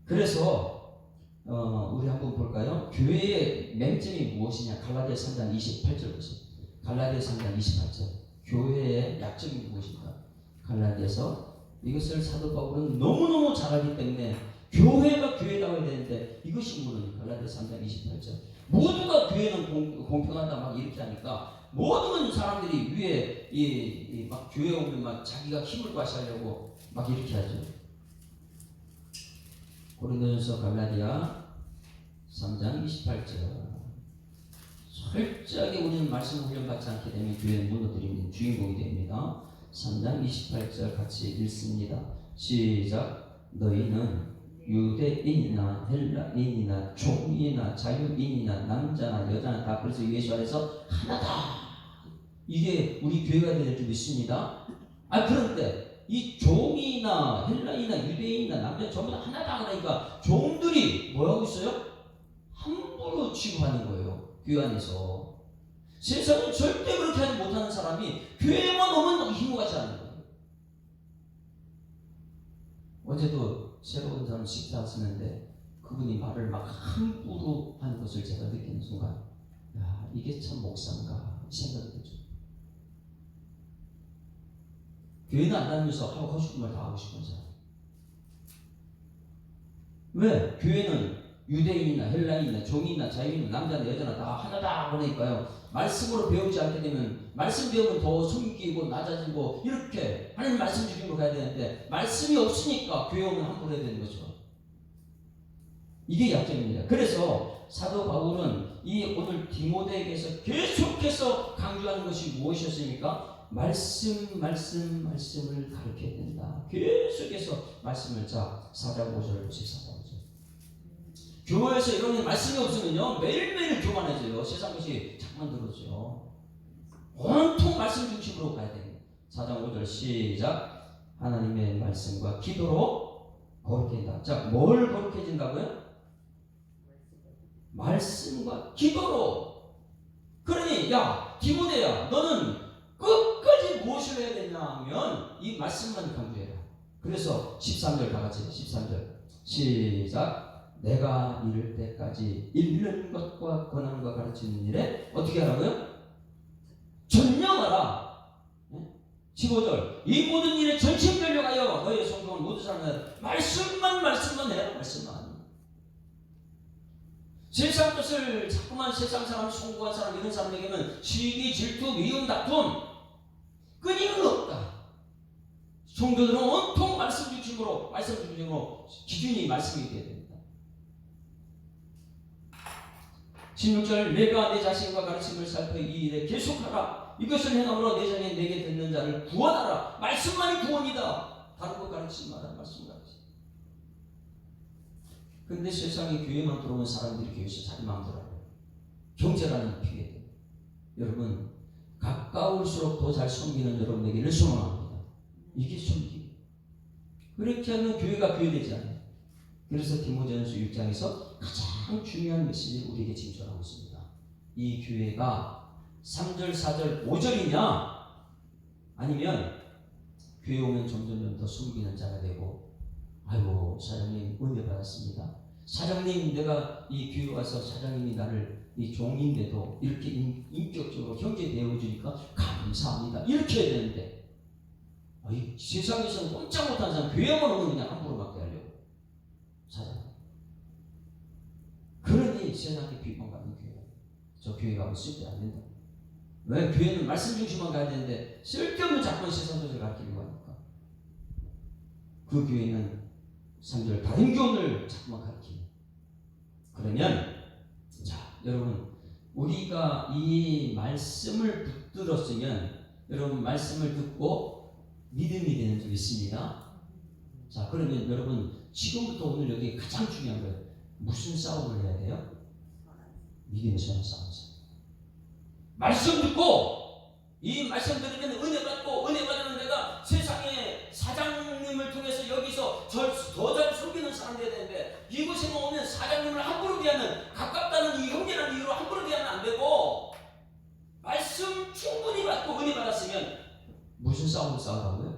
그래서 우리 한번 볼까요? 교회의 맹점이 무엇이냐? 갈라디아서 3장 28절 보세요. 갈라디아서 3장 28절. 교회의 약점이 무엇인가? 갈라디아서 이것을 사도 바울은 너무너무 잘하기 때문에 교회가 교회라고 해야 되는데 이것이 뭐냐? 갈라디아서 3장 28절. 모두가 교회는 공평하다 막 이렇게 하니까 모든 사람들이 위에 막 교회 오면 막 자기가 힘을 과시하려고 막 이렇게 하죠. 고린도전서 갈라디아 3장 28절. 철저하게 우리는 말씀 훈련받지 않게 되면 교회는 무너뜨리는 주인공이 됩니다. 3장 28절 같이 읽습니다. 시작. 너희는 유대인이나 헬라인이나 종이나 자유인이나 남자나 여자나 다 그래서 예수 안에서 하나다. 이게 우리 교회가 될 줄 믿습니다. 그런데 이 종이나 헬라인이나 유대인이나 남자 전부 다 하나다 그러니까 종들이 뭐하고 있어요? 함부로 취급하는 거예요. 교회 안에서. 세상은 절대 그렇게 하지 못하는 사람이 교회만 오면 힘을 가지 않는 거예요. 어제도 새로운 사람 식사 왔었는데 그분이 말을 막 함부로 하는 것을 제가 느끼는 순간 야 이게 참 목사인가 생각이 들죠. 교회는 안 다니면서 하고 싶은 말 다 하고 싶은 사람. 왜? 교회는 유대인이나 헬라인이나 종이나 자유인이나 남자나 여자나 다 하나다 그러니까요. 말씀으로 배우지 않게 되면 말씀 배우면 더 숨기고 낮아지고 이렇게 하나님 말씀 중심으로 가야 되는데 말씀이 없으니까 교회 오면 함부로 해야 되는 거죠. 이게 약점입니다. 그래서 사도 바울은 이 오늘 디모데에게서 계속해서 강조하는 것이 무엇이었습니까? 말씀을 가르쳐야 된다. 계속해서 말씀을 4장 5절을 보세요. 교회에서 이런 말씀이 없으면요 매일매일 교만해져요. 세상 것이 자꾸만 들어오죠. 온통 말씀 중심으로 가야 됩니다. 4장 5절 시작. 하나님의 말씀과 기도로 거룩해진다. 자, 뭘 거룩해진다고요? 말씀과 기도로. 그러니 야 디모데야 너는 끝까지 무엇을 해야 되냐 하면 이 말씀만 강조해라. 그래서 13절 다 같이 13절 시작. 내가 이를 때까지 읽는 것과 권한과 가르치는 일에 어떻게 하라고요? 전념하라. 15절 이 모든 일에 전심전력하여 너의 성공을 모두 사람은 말씀만 해라. 말씀만. 세상 것을 자꾸만 세상 사람 송구한 사람 이런 사람에게는 시기 질투 미움 다툼 끊임은 없다. 성도들은 온통 말씀 중심으로 기준이 말씀이 되어야 됩니다. 16절 내가 내 자신과 가르침을 살펴 이 일에 계속하라. 이것을 행함으로 내 자녀 내게 듣는 자를 구원하라. 말씀만이 구원이다. 다른 것 가르치지 마라. 말씀 가르치. 근데 세상에 교회만 들어오는 사람들이 교회에서 자기 마음대로 하고 경제라는 피해 돼요. 여러분 가까울수록 더 잘 섬기는 여러분에게를 소망합니다. 이게 섬기. 그렇게 하면 교회가 교회되지 않아요. 그래서 디모데전서 6장에서 가장 중요한 메시지를 우리에게 징조하고 있습니다. 이 교회가 3절, 4절, 5절이냐 아니면 교회 오면 점점 더 숨기는 자가 되고, 아이고 사장님 은혜 받았습니다. 사장님 내가 이 교회 와서 사장님이 나를 이 종인데도 이렇게 인격적으로 형제 대우해주니까 감사합니다. 이렇게 해야 되는데, 이 세상에서는 꼼짝 못하는 사람 교회만 오면 그냥 함부로 맞게 하려고 사장님. 그러니 세상에 비판받는 교회, 저 교회 가면 쓸데 안 된다. 왜? 교회는 말씀 중심만 가야 되는데 쓸데없는 자꾸 세상 것을 가르치려고 하니까. 그 교회는 3절 다른 교훈을 자꾸만 가르치는. 그러면 자 여러분, 우리가 이 말씀을 붙들었으면 여러분 말씀을 듣고 믿음이 되는 줄 믿습니다. 자 그러면 여러분 지금부터 오늘 여기 가장 중요한 거예요. 무슨 싸움을 해야 돼요? 믿음에서 하는 싸움. 말씀 듣고 이 말씀 들으면 은혜 받고, 은혜 받으면 내가 세상에 사장님을 통해서 여기서 더 잘 섬기는 사람 되어야 되는데, 이곳에 오면 사장님을 함부로 대하는, 가깝다는 이 형제라는 이유로 함부로 대하면 안 되고, 말씀 충분히 받고 은혜 받았으면 무슨 싸움을 싸우라고요?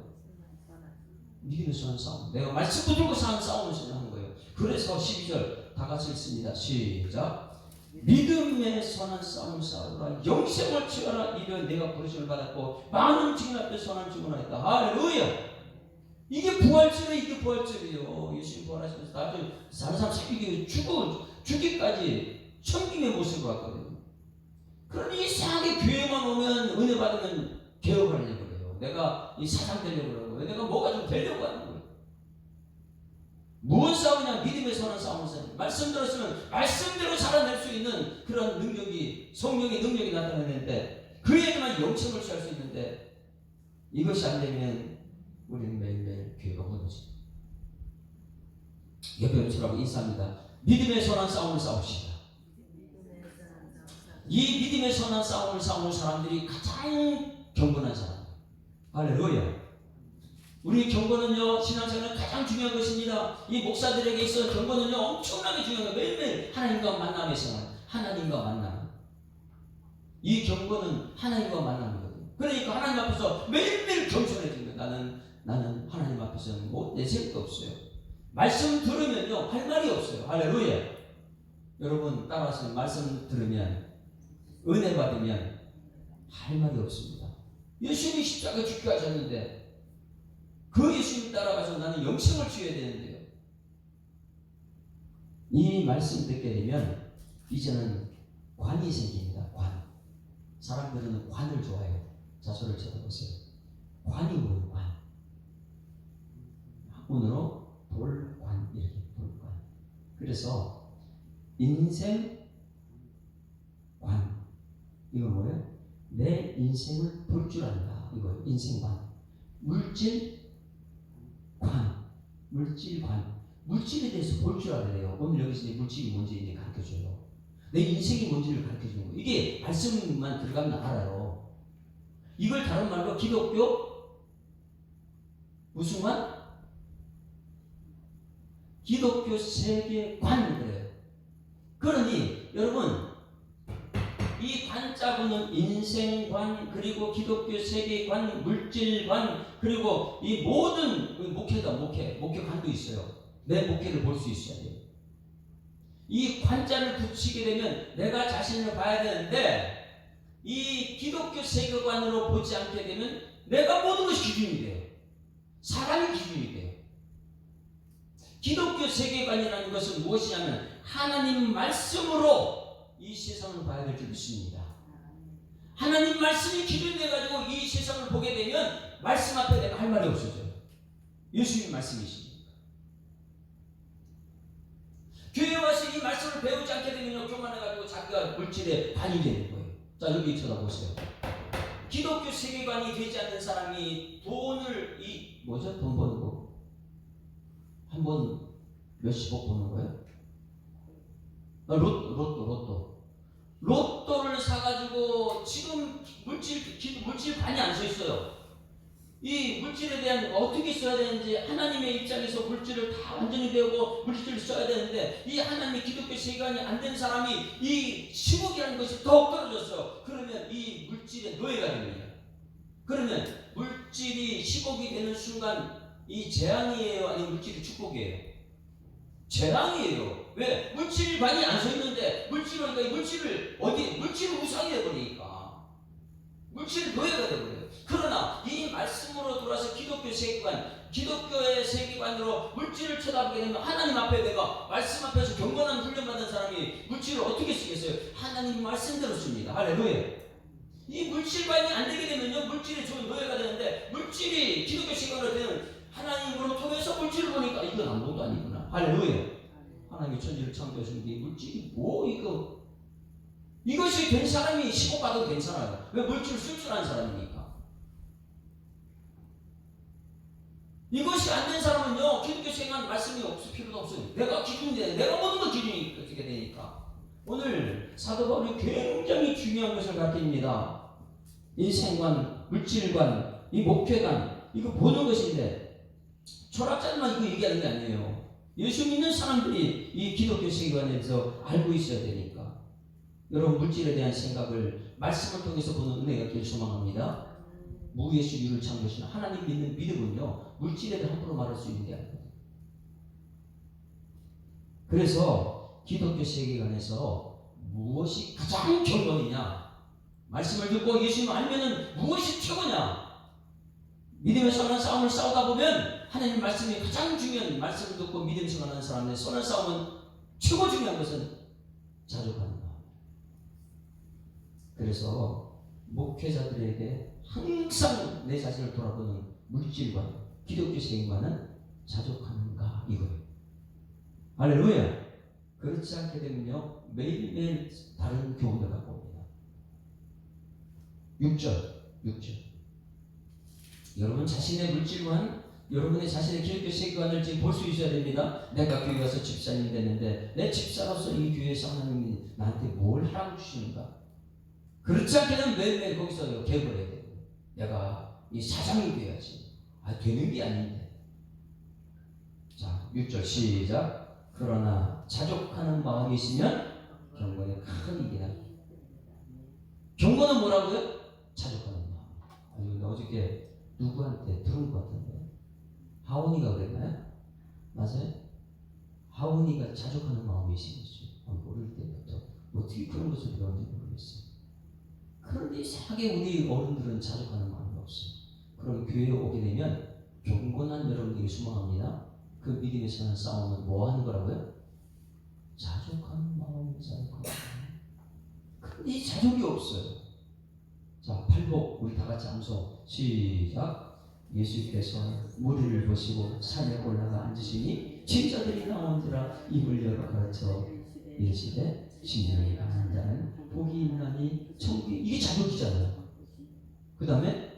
믿음에서 하는 싸움. 내가 말씀 붙들고 사는 싸움을 하는 거예요. 그래서 12절 다 같이 읽습니다. 시작. 믿음에 선한 싸움을 싸우라. 영생을 취하라. 이를 내가 부르심을 받았고 많은 증인 앞에 선한 증언을 했다. 할렐루야. 이게 부활절이에요. 이게 부활절이에요. 예수님 부활하시면서 나중에 사는 사람 살리기 죽기까지 섬김의 모습으로 왔거든요. 그러니 이상하게 교회만 오면 은혜 받으면 개혁하려고 그래요. 내가 이 사장 되려고 그러고, 내가 뭐가 좀 되려고 하는 거예요. 무엇 싸우냐? 믿음에 서는 싸움을 싸우냐. 말씀 들었으면 말씀대로 살아낼 수 있는 그런 능력이, 성령의 능력이 나타나는데, 그에게만 영생을 취할 수 있는데, 이것이 안 되면 우리는 매일매일 교회가 무너집니다. 옆에 저라고 인사합니다. 믿음에 선한 싸움을 싸웁시다. 이 믿음에 선한 싸움을 싸우는 사람들이 가장 경건한 사람. 할렐루야. 우리 경건은요, 신앙생활은 가장 중요한 것입니다. 이 목사들에게 있어 경건은요 엄청나게 중요한 거예요. 매일매일 하나님과 만남의 생활, 하나님과 만남. 이 경건은 하나님과 만남이거든요. 그러니까 하나님 앞에서 매일매일 겸손해지는 거예요. 나는 하나님 앞에서는 뭐 내세울 게 없어요. 말씀 들으면요 할 말이 없어요. 할렐루야. 여러분 따라서 말씀 들으면, 은혜 받으면 할 말이 없습니다. 예수님이 십자가 죽게 하셨는데 그 예수님 따라가서 나는 영생을 취해야 되는데요. 이 말씀 듣게 되면 이제는 관이 생깁니다. 관. 사람들은 관을 좋아해요. 자소를 쳐다보세요. 관이 뭐예요? 관. 학문으로 볼관, 이렇게 볼관. 그래서 인생 관. 이거 뭐예요? 내 인생을 볼 줄 안다. 이거 인생관. 물질 관, 물질관. 물질에 대해서 볼 줄 알아야 돼요. 오늘 여기서 이제 물질이 뭔지 이제 가르쳐줘요. 내 인생이 뭔지를 가르쳐주는 거예요. 이게 말씀만 들어가면 알아요. 이걸 다른 말로 기독교 무슨 관? 기독교 세계관 그래요. 그러니 여러분 이 관자분은 인생관, 그리고 기독교 세계관, 물질관, 그리고 이 모든 목회다. 목회관도 있어요. 내 목회를 볼 수 있어야 돼요. 이 관자를 붙이게 되면 내가 자신을 봐야 되는데, 이 기독교 세계관으로 보지 않게 되면 내가 모든 것이 기준이 돼요. 사람이 기준이 돼요. 기독교 세계관이라는 것은 무엇이냐면 하나님 말씀으로 이 세상을 봐야 될 줄 믿습니다. 하나님 말씀이 기준돼가지고 이 세상을 보게 되면 말씀 앞에 내가 할 말이 없어져요. 예수님 말씀이시니까. 교회 와서 이 말씀을 배우지 않게 되면 교만해가지고 자기가 물질에 반이 되는 거예요. 자 여기 쳐다보세요. 기독교 세계관이 되지 않는 사람이 돈을 돈 버는 거 한 번 몇십억 버는 거예요? 로또를 사가지고 지금 물질관이 안 서 있어요. 이 물질에 대한 어떻게 써야 되는지 하나님의 입장에서 물질을 다 완전히 배우고 물질을 써야 되는데, 이 하나님의 기독교 세계관이 안 된 사람이 이 10억이라는 것이 더욱 떨어졌어요. 그러면 이 물질의 노예가 됩니다. 그러면 물질이 식욕이 되는 순간 이 재앙이에요? 아니면 물질이 축복이에요? 재앙이에요. 왜? 물질관이 안 서 있는데 물질 오니까 이 물질을 물질을 우상이 되버리니까 물질을 노예가 되버려요. 그러나 이 말씀으로 돌아서 기독교 세계관, 기독교의 세계관으로 물질을 쳐다보게 되면 하나님 앞에 내가 말씀 앞에서 경건한 훈련받은 사람이 물질을 어떻게 쓰겠어요? 하나님 말씀대로 씁니다. 할렐루야. 이 물질관이 안 되게 되면요, 물질이 좋은 노예가 되는데, 물질이 기독교 세계관으로 되는 하나님으로 통해서 물질을 보니까 이건 아무것도 아니구나. 할렐루야. 하나님이 천지를 창조하신 게 물질이 이것이 된 사람이 시고받아도 괜찮아요. 왜? 물질을 쓸 줄 아는 사람이니까. 이것이 안 된 사람은요, 기독교 생활 말씀이 없을 필요도 없어요. 내가 기준인데, 내가 모든 걸 기준이 어떻게 되니까. 오늘 사도 바울이 굉장히 중요한 것을 가르칩니다. 인생관, 물질관, 이 목회관, 이거 보는 것인데, 철학자들만 이거 얘기하는 게 아니에요. 예수 믿는 사람들이 이 기독교 세계관에서 알고 있어야 되니까. 여러분, 물질에 대한 생각을 말씀을 통해서 보는 은혜가 있기를 소망합니다. 무예수유를 창조하신 하나님 믿는 믿음은요, 물질에 대해 함부로 말할 수 있는 게 아니에요. 그래서 기독교 세계관에서 무엇이 가장 경건이냐, 말씀을 듣고 예수님 알면은 무엇이 최고냐, 믿음에서 하는 싸움을 싸우다 보면 하나님 말씀이 가장 중요한, 말씀을 듣고 믿음에서 하는 사람의 선한 싸움은 최고 중요한 것은 자족하는 것. 그래서 목회자들에게 항상 내 자신을 돌아보는 물질과 기독교 세계관은 자족하는가 이거예요. 할렐루야. 그렇지 않게 되면요, 매일매일 다른 교훈을 갖고 옵니다. 6절. 여러분 자신의 물질관, 여러분의 자신의 기독교 세계관을 지금 볼 수 있어야 됩니다. 내가 교회 가서 집사님 됐는데 내 집사로서 이 교회에서 하나님이 나한테 뭘 하라고 주시는가? 그렇지 않게 되면 매일매일 거기서 개벌해야 되고, 내가 이 사장이 돼야지. 되는 게 아닌데. 자, 6절 시작. 그러나 자족하는 마음이 있으면 경건에 큰 이익이 납니다. 경건은 뭐라고요? 자족하는 마음. 어저께 누구한테 들은 것 같은데, 하온이가 그랬나요? 맞아요? 하온이가 자족하는 마음이 있었어요. 어릴 때부터 어떻게 그런 것을 배웠는지 모르겠어요. 그런데 이상하게 우리 어른들은 자족하는 마음이 없어요. 그럼 교회에 오게 되면 경건한 여러분들이 소망합니다. 그 믿음에서 하는 싸움은 뭐 하는 거라고요? 자족하는 마음이 자족하는 마음. 그런데 이 자족이 없어요. 자, 팔복 우리 다 같이 암송 시작. 예수께서 무리를 보시고 산에 올라가 앉으시니 제자들이 나온지라 입을 열어 가르쳐 이르시되 심령이 강한 자는 복이 있나니 천국에, 이게 자족이잖아요. 그 다음에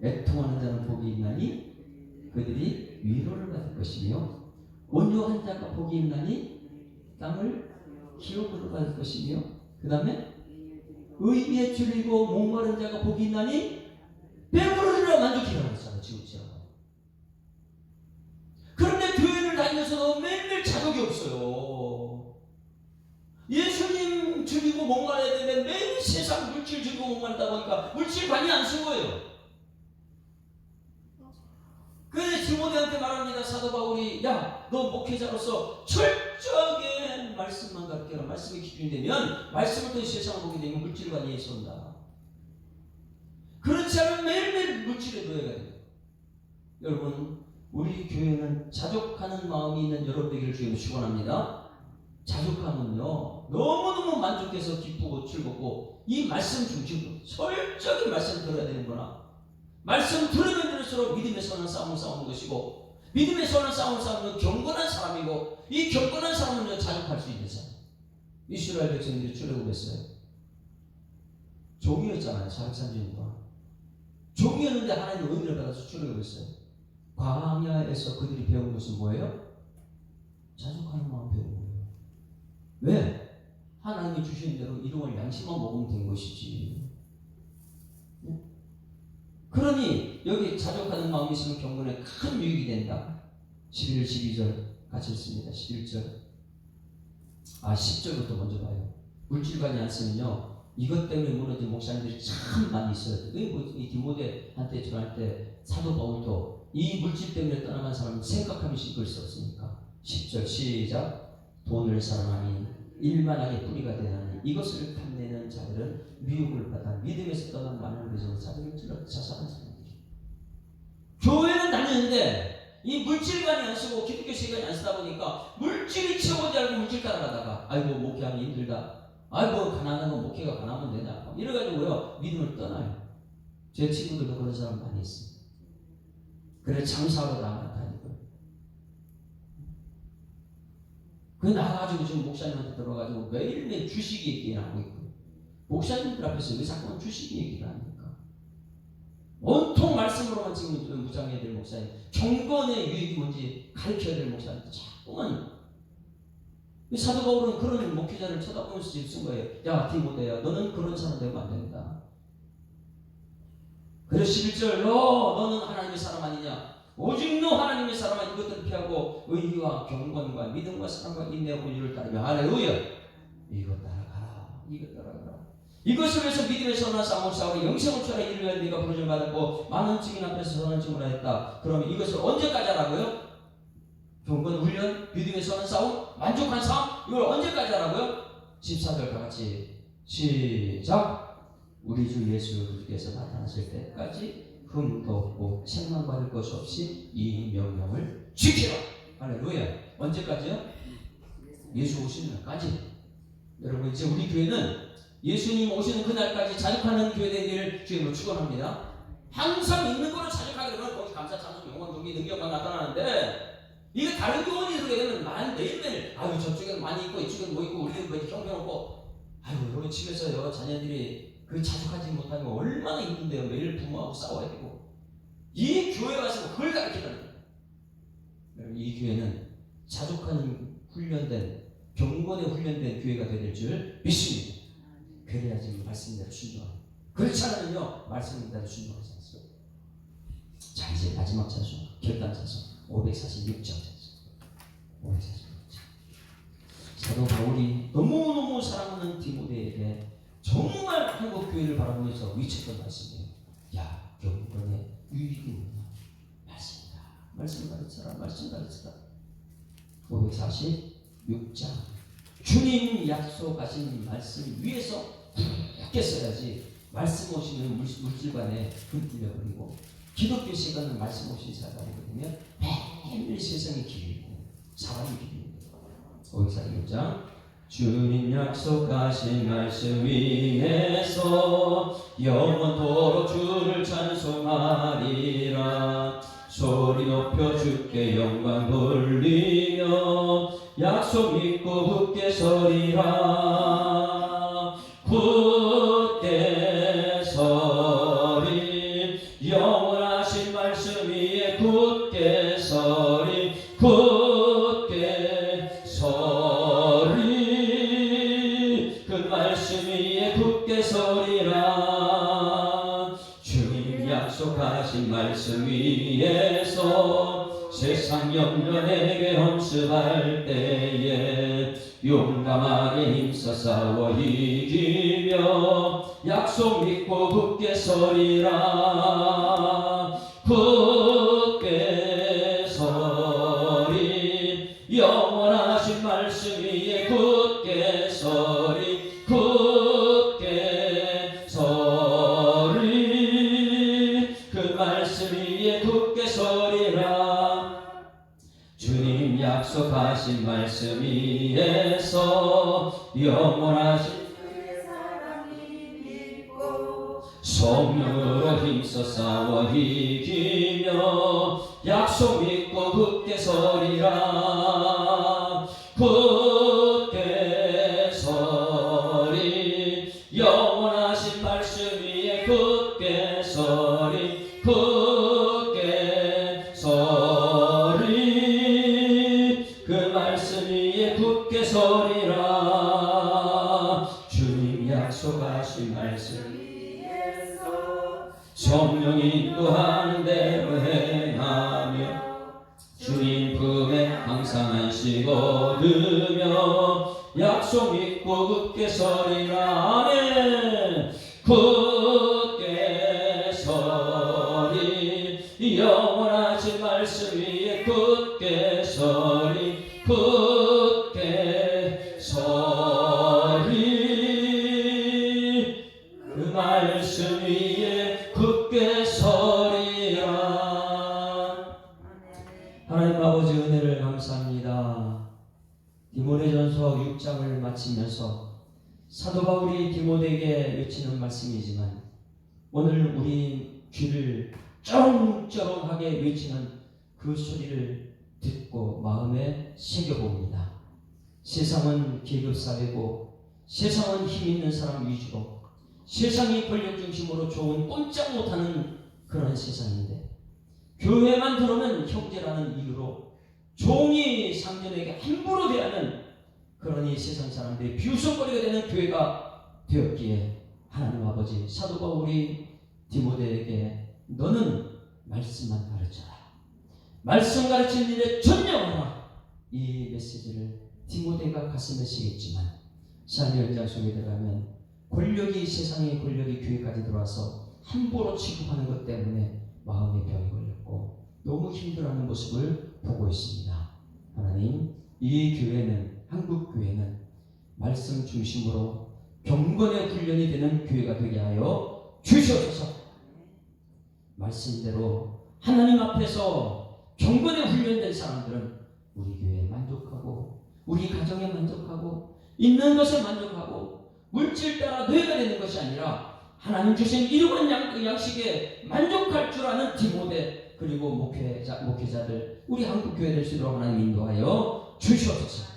애통하는 자는 복이 있나니 그들이 위로를 받을 것이며 온유한 자가 복이 있나니 땅을 기업으로 받을 것이며 그 다음에 의에 줄이고 목마른 자가 복이 있나니 배부르리라 만족이라고 했잖아요. 지금처럼. 그런데 교회를 다니면서도 매일매일 자격이 없어요. 예수님 줄이고 목말라야 되는데 매일 세상 물질 줄이고 목말다 보니까 물질관이 안 쓴 거예요. 그래서 디모데한테 말합니다. 사도 바울이, 야, 너 목회자로서 철저하게 말씀만 가르쳐라. 말씀이 기준이 되면 말씀을 통해 세상을 보게 되면 물질관이 예수온다. 그렇지 않으면 매일매일 물질의 노예가 돼요. 여러분, 우리 교회는 자족하는 마음이 있는 여러분에게 주님을 축원합니다. 자족하면요, 너무너무 만족해서 기쁘고 즐겁고, 이 말씀 중심으로 철저히 말씀 들어야 되는구나. 말씀 들으면 들을수록 믿음의 선한 싸움을 싸우는 것이고, 믿음의 선한 싸움을 싸우는 경건한 사람이고, 이 경건한 사람은 자족할 수 있는 사람. 이스라엘 백성들이 출애굽했어요. 종이었잖아요. 자격산지니까. 종이었는데 하나님의 은혜를 받아서 출애굽했어요. 광야에서 그들이 배운 것은 뭐예요? 자족하는 마음 배운 거예요. 왜? 하나님이 주신 대로 일용할 양식만 먹으면 된 것이지. 그러니 여기 자족하는 마음이 있으면 경건에 큰 유익이 된다. 11, 12절 같이 읽습니다. 11절. 10절부터 먼저 봐요. 물질관이 안 쓰면요, 이것 때문에 무너진 목사님들이 참 많이 있어요. 이 디모데한테 전할 사도 바울도 이 물질 때문에 떠나간 사람은 생각하면서 이걸 썼으니까 10절 시작. 돈을 사랑하니 일만하게 뿌리가 되나니 이것을 탐내는 자들은 미혹을 받아 믿음에서 떠난 많은 그래서 자들을 찔러 자살한 사람들이. 교회는 다니는데 이 물질관이 안 쓰고 기독교 시간이 안 쓰다 보니까 물질이 최고지 알고 물질 따라가다가 아이고 목회하기 힘들다. 아이고 가난한 건 목회가 가난하면 되냐. 이래가지고요 믿음을 떠나요. 제 친구들도 그런 사람 많이 있어요. 그래 장사하러 나가다니고요. 그 나가가지고 지금 목사님한테 들어가가지고 매일매일 주식 얘기를 하고 있고요. 목사님들 앞에서 왜 자꾸만 주식 얘기를 합니까? 온통 말씀으로만 지금 무장해야 될 목사님, 경건의 유익이 뭔지 가르쳐야 될 목사님 자꾸만. 사도 바울은 그런 목회자를 쳐다보면서 지금 쓴 거예요. 야 디모데야 너는 그런 사람 되면 안 된다. 그래서 11절 너는 하나님의 사람 아니냐. 오직 너 하나님의 사람은 이것들을 피하고 의와 경건과 믿음과 사랑과 인내와 공의를 따르며 할렐루야. 이것 따라가라. 이것 따라가라. 이것을 위해서 믿음에서 나 싸움을 싸우고 영생을 쳐라. 이를 위하여 네가 부르심을 받았고 많은 증인 앞에서 선한 증언을 했다. 그러면 이것을 언제까지 하라고요? 경건 훈련, 믿음에 서는 싸움, 만족한 싸움, 이걸 언제까지 하라고요? 14절 다 같이 시작. 우리 주 예수께서 나타났을 때까지 흠도 없고 책망 받을 것 없이 이 명령을 지키라. 할렐루야. 언제까지요? 예수 오시는 날까지. 여러분 이제 우리 교회는 예수님 오시는 그날까지 자족하는 교회 되기를 주님으로 축원합니다. 항상 있는 거로 자족하게 되면 거기 감사, 찬송, 영광, 존귀, 능력만 나타나는데 이거 다른 교원이 그러게 되면 매일매일 아유 저쪽에는 많이 있고 이쪽에는 뭐 있고 우리는 뭐 형편없고 아유 여러분 집에서요 자녀들이 그 자족하지 못하면 얼마나 힘든데요. 매일 부모하고 싸워야 되고 이 교회 와서 그걸 가르치는 거예요. 이 교회는 자족하는 훈련된 경건에 훈련된 교회가 될 줄 믿습니다. 그래야지 말씀대로 순종하고 그렇지 않으면요 말씀대로 순종하지 않습니다. 자 이제 마지막 찬송 결단 찬송 546장 찬송 546장. 사도 바울이 너무너무 사랑하는 디모데에게 정말 한국 교회를 바라보면서 위쳤던 말씀이에요. 야 경건의 유익이 뭐냐? 말씀이다. 말씀 가르쳐라. 말씀 가르쳐라. 546장. 주님 약속하신 말씀 위에서 굳게 써야지 말씀 오시는 물질관에 흠들려버리고 기독교 시간은 말씀 없이 살아가거든요. 매일 세상이 길이고 사람이 길이고 546장. 주님 약속하신 말씀 위에서 영원토록 주를 찬송하리라. 소리 높여 주께 영광 돌리며 약속 믿고 굳게 서리라. 굳게 서리 영원하신 말씀 위에 굳게 서리 굳게 서리 그 말씀 위에 굳게 서리라. 주님 약속하신 말씀 위에서 세상 염려에게 험습할 때에 용감하게 힘써 싸워 이기며 약속 믿고 굳게 서리라. 굳게 서리 영원하신 말씀 위에 굳게 서리 굳게 서리 그 말씀 위에 굳게 서리라. 주님 약속하신 말씀 위에서 영원하신 성령으로 힘써 싸워 이기며 약속 믿고 굳게 서리라. 굳게 서리 영원하신 말씀 위에 굳게 서리 굳게 서리 그 말씀 위에 굳게 서리라. 주님 약속하신 말씀 성령 인도하는 대로 행하며 주님 품에 항상 안식 얻으며 약속 믿고 굳게 서리라. 아멘. 서리 영원하신 말씀 위에 굳게 서리 굳게 서리 그 말씀 위에 굳게 서리라. 하나님 아버지 은혜를 감사합니다. 디모데전서 6장을 마치면서 사도 바울이 디모데에게 외치는 말씀이지만 오늘 우리 귀를 쩌렁쩌렁하게 외치는 그 소리를 듣고 마음에 새겨봅니다. 세상은 계급사회고 세상은 힘 있는 사람 위주로 세상이 권력 중심으로 좋은 꼼짝 못하는 그런 세상인데 교회만 들어오면 형제라는 이유로 종이 상전에게 함부로 대하는 그런 이 세상 사람들이 비웃음거리가 되는 교회가 되었기에 하나님 아버지 사도 바울이 디모데에게 너는 말씀만 가르쳐라. 말씀 가르치는 일에 전념하라. 이 메시지를 디모데가 가슴에 새겼지만 삶의 현장 속에 들어가면 권력이 세상의 권력이 교회까지 들어와서 함부로 취급하는 것 때문에 마음의 병이 걸렸고 너무 힘들어하는 모습을 보고 있습니다. 하나님 이 교회는 한국 교회는 말씀 중심으로 경건의 훈련이 되는 교회가 되게 하여 주시옵소서. 말씀대로 하나님 앞에서 경건의 훈련된 사람들은 우리 교회에 만족하고 우리 가정에 만족하고 있는 것에 만족하고 물질 따라 노예가 되는 것이 아니라 하나님 주신 일용한 양식에 만족할 줄 아는 디모데 그리고 목회자들 우리 한국 교회 될 수 있도록 하나님 인도하여 주시옵소서.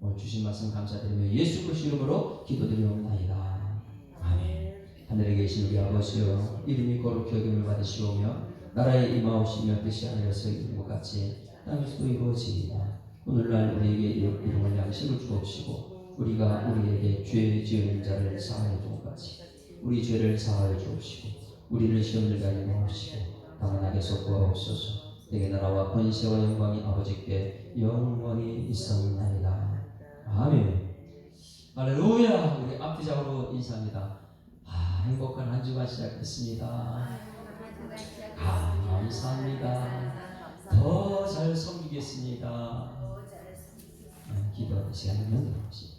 오늘 주신 말씀 감사드리며 예수 그리스도 이름으로 기도드리옵나이다. 아멘. 하늘에 계신 우리 아버지여 이름이 거룩히 여김을 받으시오며 나라에 임하오시며 뜻이 하늘에서 이룬 것 같이 땅에서도 이루어지이다. 오늘날 우리에게 일용할 양식을 주옵시고 우리가 우리에게 죄 지은 자를 사하여 주옵같이 우리 죄를 사하여 주옵시고 우리를 시험을 가게 하옵시고 다만 악에서 구하옵소서. 내게 나라와 권세와 영광이 아버지께 영원히 있사옵나이다. 아멘. 할렐루야. 우리 앞뒤작으로 인사합니다. 행복한 한 주간 시작했습니다. 감사합니다. 더 잘 섬기겠습니다. 기도하는 시간을 연결합시다.